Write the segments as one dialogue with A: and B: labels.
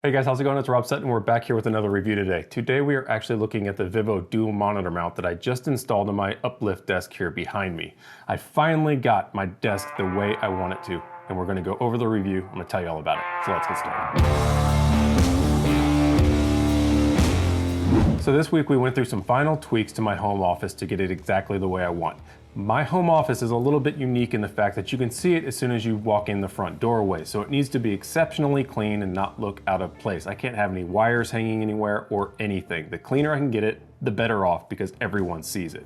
A: Hey guys, how's it going? It's Rob Sutton. We're back here with another review today. Today we are actually looking at the VIVO dual monitor mount that I just installed on my UpLift desk here behind me. I finally got my desk the way I want it to, and we're gonna go over the review. I'm gonna tell you all about it. So let's get started. So this week we went through some final tweaks to my home office to get it exactly the way I want. My home office is a little bit unique in the fact that you can see it as soon as you walk in the front doorway, so it needs to be exceptionally clean and not look out of place. I can't have any wires hanging anywhere or anything. The cleaner I can get it, the better off, because everyone sees it.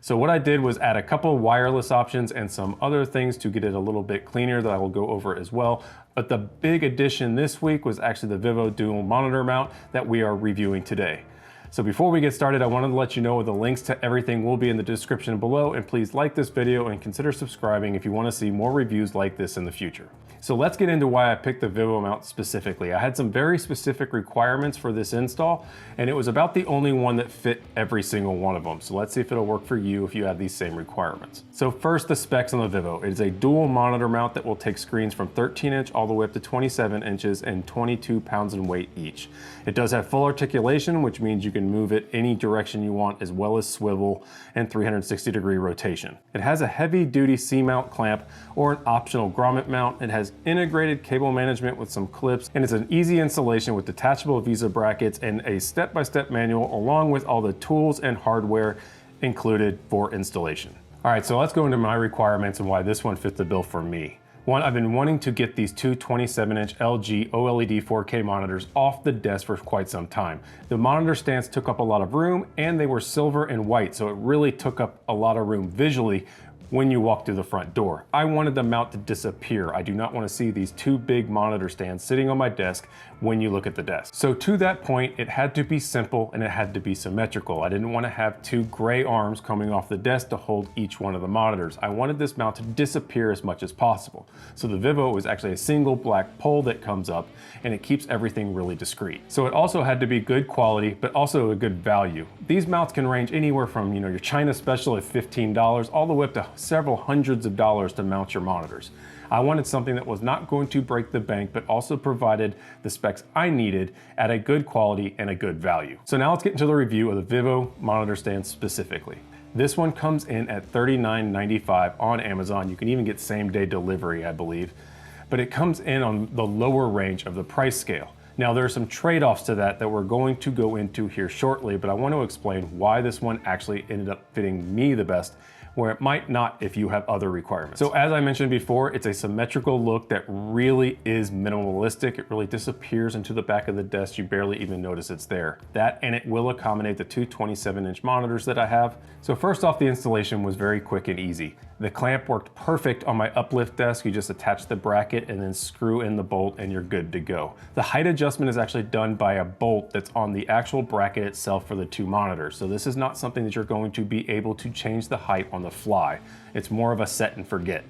A: So what I did was add a couple wireless options and some other things to get it a little bit cleaner that I will go over as well. But the big addition this week was actually the VIVO dual monitor mount that we are reviewing today. So before we get started, I wanted to let you know the links to everything will be in the description below, and please like this video and consider subscribing if you want to see more reviews like this in the future. So let's get into why I picked the VIVO mount specifically. I had some very specific requirements for this install, and it was about the only one that fit every single one of them. So let's see if it'll work for you if you have these same requirements. So first, the specs on the VIVO. It is a dual monitor mount that will take screens from 13-inch all the way up to 27 inches and 22 pounds in weight each. It does have full articulation, which means you can move it any direction you want, as well as swivel and 360-degree rotation. It has a heavy-duty C-mount clamp or an optional grommet mount. It has integrated cable management with some clips, and it's an easy installation with detachable VISA brackets and a step-by-step manual, along with all the tools and hardware included for installation. All right, so let's go into my requirements and why this one fit the bill for me. One, I've been wanting to get these two 27-inch LG OLED 4K monitors off the desk for quite some time. The monitor stands took up a lot of room, and they were silver and white, so it really took up a lot of room visually when you walk through the front door. I wanted the mount to disappear. I do not want to see these two big monitor stands sitting on my desk when you look at the desk. So to that point, it had to be simple and it had to be symmetrical. I didn't want to have two gray arms coming off the desk to hold each one of the monitors. I wanted this mount to disappear as much as possible. So the VIVO is actually a single black pole that comes up, and it keeps everything really discreet. So it also had to be good quality, but also a good value. These mounts can range anywhere from, your China Special at $15 all the way up to several hundreds of dollars to mount your monitors. I wanted something that was not going to break the bank, but also provided the specs I needed at a good quality and a good value. So now let's get into the review of the VIVO monitor stand specifically. This one comes in at $39.95 on Amazon. You can even get same-day delivery, I believe, but it comes in on the lower range of the price scale. Now there are some trade-offs to that we're going to go into here shortly, but I want to explain why this one actually ended up fitting me the best, where it might not if you have other requirements. So as I mentioned before, it's a symmetrical look that really is minimalistic. It really disappears into the back of the desk. You barely even notice it's there. That, and it will accommodate the two 27-inch monitors that I have. So first off, the installation was very quick and easy. The clamp worked perfect on my UpLift desk. You just attach the bracket and then screw in the bolt and you're good to go. The height adjustment is actually done by a bolt that's on the actual bracket itself for the two monitors. So this is not something that you're going to be able to change the height on the fly. It's more of a set and forget.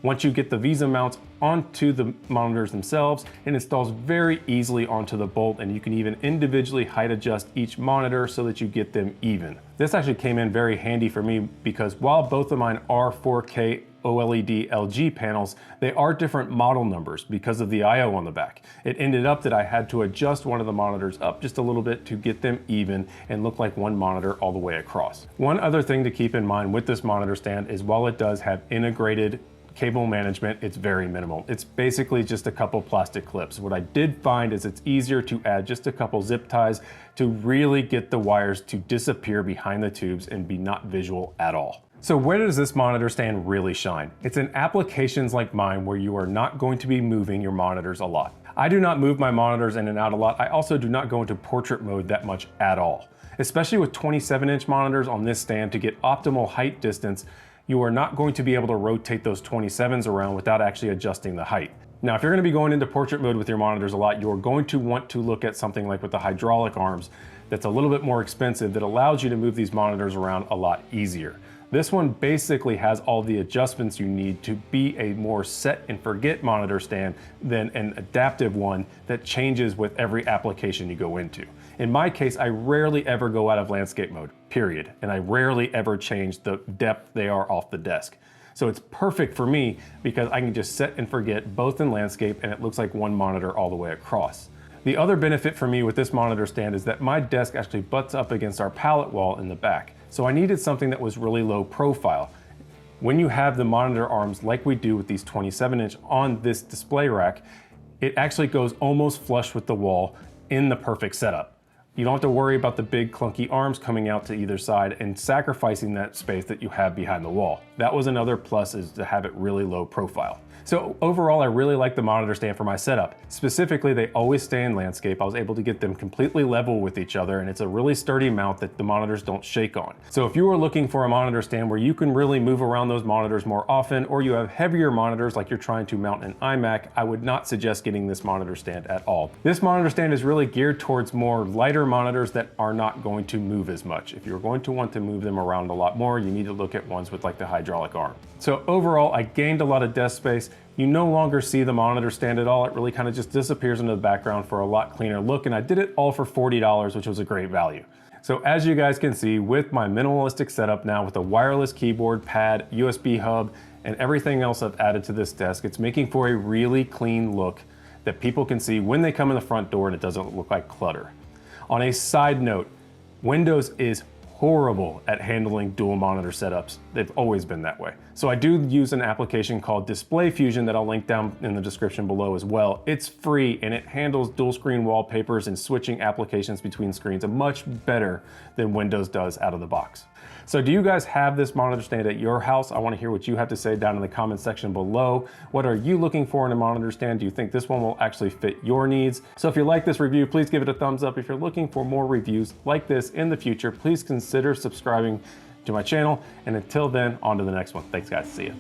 A: Once you get the VISA mounts onto the monitors themselves, it installs very easily onto the bolt, and you can even individually height adjust each monitor so that you get them even. This actually came in very handy for me because while both of mine are 4K OLED LG panels, they are different model numbers because of the I/O on the back. It ended up that I had to adjust one of the monitors up just a little bit to get them even and look like one monitor all the way across. One other thing to keep in mind with this monitor stand is while it does have integrated cable management, it's very minimal. It's basically just a couple plastic clips. What I did find is it's easier to add just a couple zip ties to really get the wires to disappear behind the tubes and be not visual at all. So where does this monitor stand really shine? It's in applications like mine where you are not going to be moving your monitors a lot. I do not move my monitors in and out a lot. I also do not go into portrait mode that much at all. Especially with 27-inch monitors on this stand, to get optimal height distance, you are not going to be able to rotate those 27s around without actually adjusting the height. Now, if you're going to be going into portrait mode with your monitors a lot, you're going to want to look at something like with the hydraulic arms that's a little bit more expensive that allows you to move these monitors around a lot easier. This one basically has all the adjustments you need to be a more set and forget monitor stand than an adaptive one that changes with every application you go into. In my case, I rarely ever go out of landscape mode, period. And I rarely ever change the depth they are off the desk. So it's perfect for me because I can just set and forget both in landscape and it looks like one monitor all the way across. The other benefit for me with this monitor stand is that my desk actually butts up against our pallet wall in the back. So I needed something that was really low profile. When you have the monitor arms like we do with these 27-inch on this display rack, it actually goes almost flush with the wall in the perfect setup. You don't have to worry about the big clunky arms coming out to either side and sacrificing that space that you have behind the wall. That was another plus, is to have it really low profile. So overall, I really like the monitor stand for my setup. Specifically, they always stay in landscape. I was able to get them completely level with each other, and it's a really sturdy mount that the monitors don't shake on. So if you are looking for a monitor stand where you can really move around those monitors more often, or you have heavier monitors like you're trying to mount an iMac, I would not suggest getting this monitor stand at all. This monitor stand is really geared towards more lighter monitors that are not going to move as much. If you're going to want to move them around a lot more, you need to look at ones with like the hydraulic arm. So overall, I gained a lot of desk space. You no longer see the monitor stand at all. It really kind of just disappears into the background for a lot cleaner look, and I did it all for $40, which was a great value. So as you guys can see, with my minimalistic setup now, with a wireless keyboard, pad, USB hub, and everything else I've added to this desk, it's making for a really clean look that people can see when they come in the front door, and it doesn't look like clutter. On a side note, Windows is horrible at handling dual monitor setups. They've always been that way. So I do use an application called Display Fusion that I'll link down in the description below as well. It's free and it handles dual screen wallpapers and switching applications between screens much better than Windows does out of the box. So do you guys have this monitor stand at your house? I want to hear what you have to say down in the comment section below. What are you looking for in a monitor stand? Do you think this one will actually fit your needs? So if you like this review, please give it a thumbs up. If you're looking for more reviews like this in the future, please consider subscribing to my channel. And until then, on to the next one. Thanks guys, see ya.